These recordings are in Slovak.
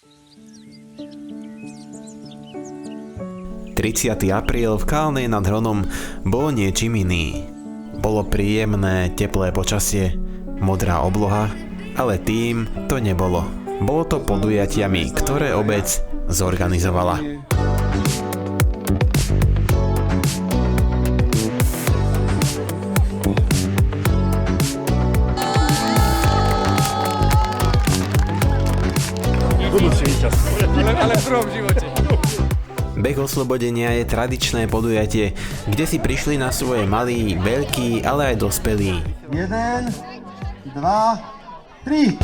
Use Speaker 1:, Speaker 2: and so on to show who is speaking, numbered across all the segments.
Speaker 1: 30. apríl v Kálnej nad Hronom bol niečím iný. Bolo príjemné, teplé počasie, modrá obloha, ale tým to nebolo. Bolo to podujatiami, ktoré obec zorganizovala.
Speaker 2: Budúci víťaz. Ale v prvom živote.
Speaker 1: Beh oslobodenia je tradičné podujatie, kde si prišli na svoje malí, veľkí, ale aj dospelí.
Speaker 3: 1, 2, 3.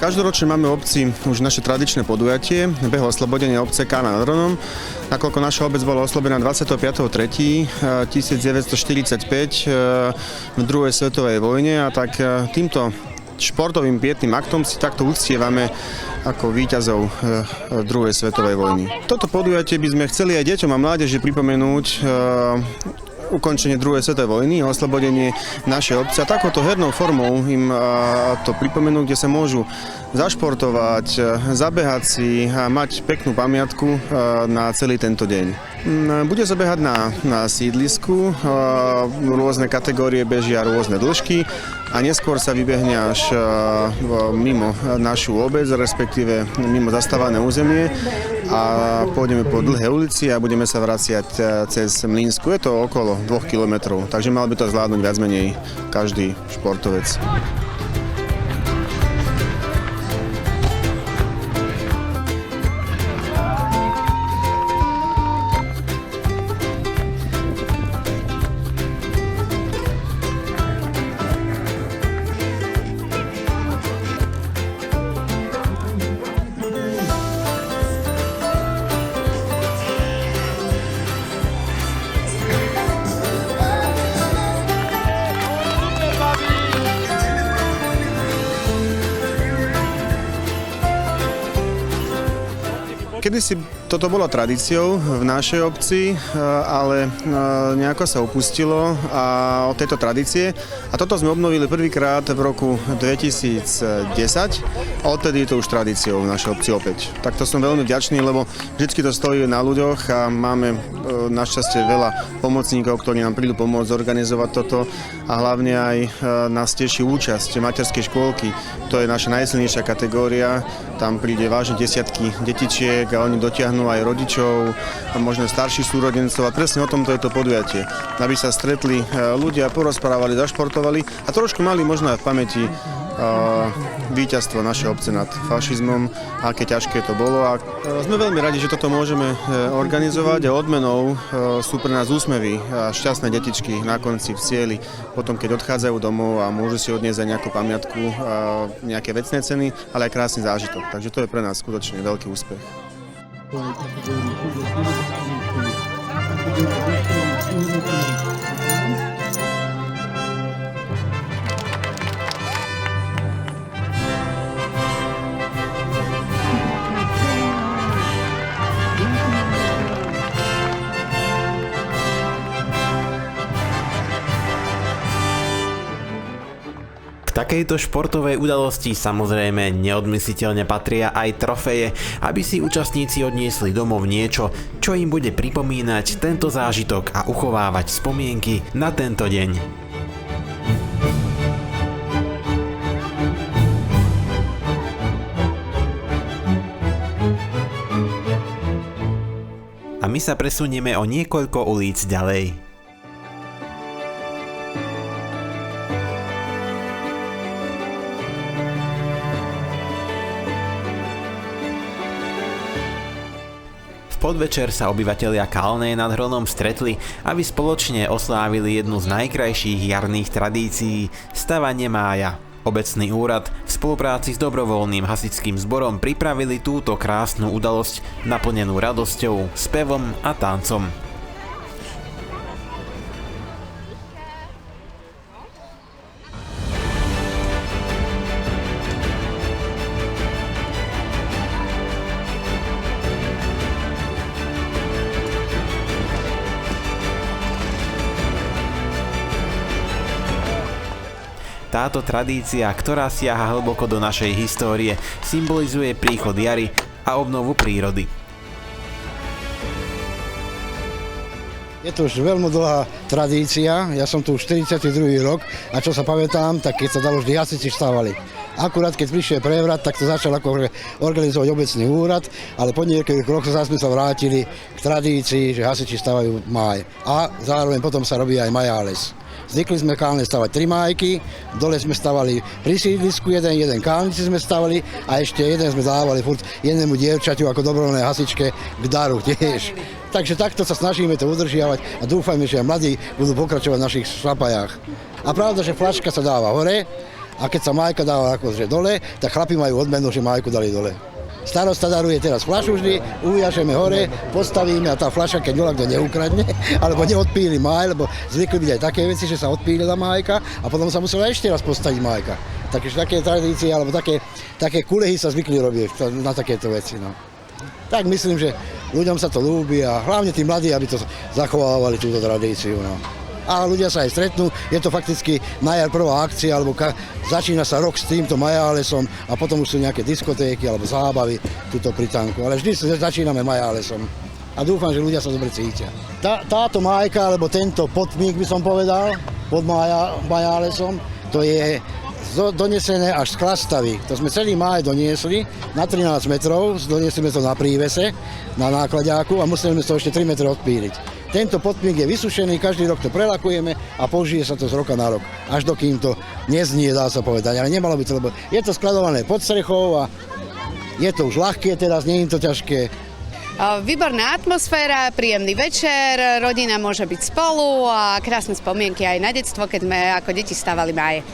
Speaker 3: Každoročne máme v obci už naše tradičné podujatie, beh oslobodenia obce Kálna nad Hronom, nakoľko naša obec bola oslobodená 25.3.1945 v druhej svetovej vojne, a tak týmto športovým pietným aktom si takto uctievame ako víťazov druhej svetovej vojny. Toto podujatie by sme chceli aj deťom a mládeži pripomenúť ukončenie druhej svetovej vojny a oslobodenie našej obce. A takouto hernou formou im to pripomenú, kde sa môžu zašportovať, zabehať si a mať peknú pamiatku na celý tento deň. Bude sa behať na sídlisku, rôzne kategórie bežia rôzne dĺžky a neskôr sa vybehne až mimo našu obec, respektíve mimo zastávané územie, a pôjdeme po dlhé ulici a budeme sa vraciať cez Mlínsku. Je to okolo 2 kilometrov, takže mal by to zvládnuť viac menej každý športovec. Kedysi toto bolo tradíciou v našej obci, ale nejako sa upustilo od tejto tradície a toto sme obnovili prvýkrát v roku 2010 a odtedy je to už tradíciou v našej obci opäť. Tak to som veľmi vďačný, lebo vždy to stojí na ľuďoch a máme našťastie veľa pomocníkov, ktorí nám prídu pomôcť zorganizovať toto, a hlavne aj nás teší účasť materskej škôlky. To je naša najsilnejšia kategória, tam príde vážne desiatky detičiek a oni dotiahnú aj rodičov a možno starších súrodencov, a presne o tomto je to podujatie. Aby sa stretli ľudia, porozprávali, zašportovali a trošku mali možno aj v pamäti víťazstvo našej obce nad fašizmom, aké ťažké to bolo, a sme veľmi radi, že toto môžeme organizovať, a odmenou sú pre nás úsmevy a šťastné detičky na konci v cieli, potom keď odchádzajú domov a môžu si odniesť aj nejakú pamiatku, nejaké vecné ceny, ale aj krásny zážitok. Takže to je pre nás skutočne veľký úspech.
Speaker 1: K takejto športovej udalosti samozrejme neodmysliteľne patria aj trofeje, aby si účastníci odniesli domov niečo, čo im bude pripomínať tento zážitok a uchovávať spomienky na tento deň. A my sa presunieme o niekoľko ulic ďalej. Podvečer sa obyvatelia Kálnej nad Hronom stretli, aby spoločne oslávili jednu z najkrajších jarných tradícií – stavanie mája. Obecný úrad v spolupráci s dobrovoľným hasičským zborom pripravili túto krásnu udalosť naplnenú radosťou, spevom a tancom. Táto tradícia, ktorá siaha hlboko do našej histórie, symbolizuje príchod jary a obnovu prírody.
Speaker 4: Je to už veľmi dlhá tradícia, ja som tu už 42. rok a čo sa pamätám, tak keď sa dalo vždy hasiči stávali. Akurát keď prišiel prevrat, tak to začal ako organizovať obecný úrad, ale po niekoľkých rokoch sme sa vrátili k tradícii, že hasiči stávajú máj. A zároveň potom sa robí aj majáles. Zvykli sme kálne stavať 3 májky, dole sme stavali pri sídlisku jeden kálnici sme stavali a ešte jeden sme dávali furt jednému dievčaťu ako dobrovoľnej hasičke k daru tiež. Takže takto sa snažíme to udržiavať a dúfajme, že aj mladí budú pokračovať v našich šlapajách. A pravda, že flaška sa dáva hore a keď sa májka dáva akože dole, tak chlapi majú odmenu, že májku dali dole. Starosta daruje teraz fľašu vždy, uviažeme hore, postavíme a tá fľaša, keď ňoľa kto neukradne, alebo neodpíli máj, lebo zvykli byť aj také veci, že sa odpílila májka a potom sa musela ešte raz postaviť májka. Takže také tradície, alebo také kulehy sa zvykli robiť na takéto veci. No. Tak myslím, že ľuďom sa to ľúbi a hlavne tí mladí, aby to zachovávali túto tradíciu. No. A ľudia sa aj stretnú, je to fakticky na jar prvá akcia, alebo začína sa rok s týmto majálesom a potom už sú nejaké diskotéky alebo zábavy túto pri tanku. Ale vždy začíname majálesom a dúfam, že ľudia sa dobre cítia. Táto májka, alebo tento potník by som povedal, pod majálesom, to je donesené až z Klastavy. To sme celý máj doniesli na 13 metrov, doniesli sme to na prívese, na náklaďáku a museli sme to ešte 3 metre odpíliť. Tento potník je vysušený, každý rok to prelakujeme a použije sa to z roka na rok. Až dokým to neznie, dá sa povedať, ale nemalo by to, lebo je to skladované pod strechou a je to už ľahké teraz, nie je to ťažké.
Speaker 5: Výborná atmosféra, príjemný večer, rodina môže byť spolu a krásne spomienky aj na detstvo, keď sme ako deti stávali máje.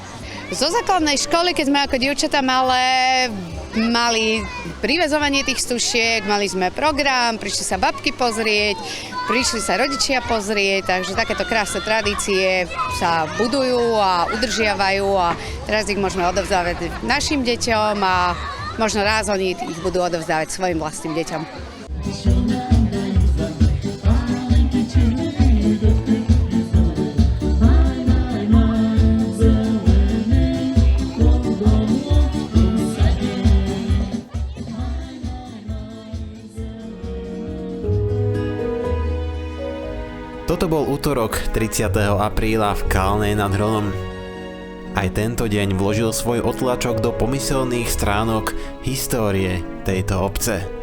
Speaker 5: Zo základnej školy, keď sme ako dievčatá mali privezovanie tých stušiek, mali sme program, prišli sa babky pozrieť, prišli sa rodičia pozrieť, takže takéto krásne tradície sa budujú a udržiavajú a teraz ich môžeme odovzdávať našim deťom a možno raz oni ich budú odovzdávať svojim vlastným deťom.
Speaker 1: Toto bol utorok 30. apríla v Kálnej nad Hronom. Aj tento deň vložil svoj otlačok do pomyselných stránok histórie tejto obce.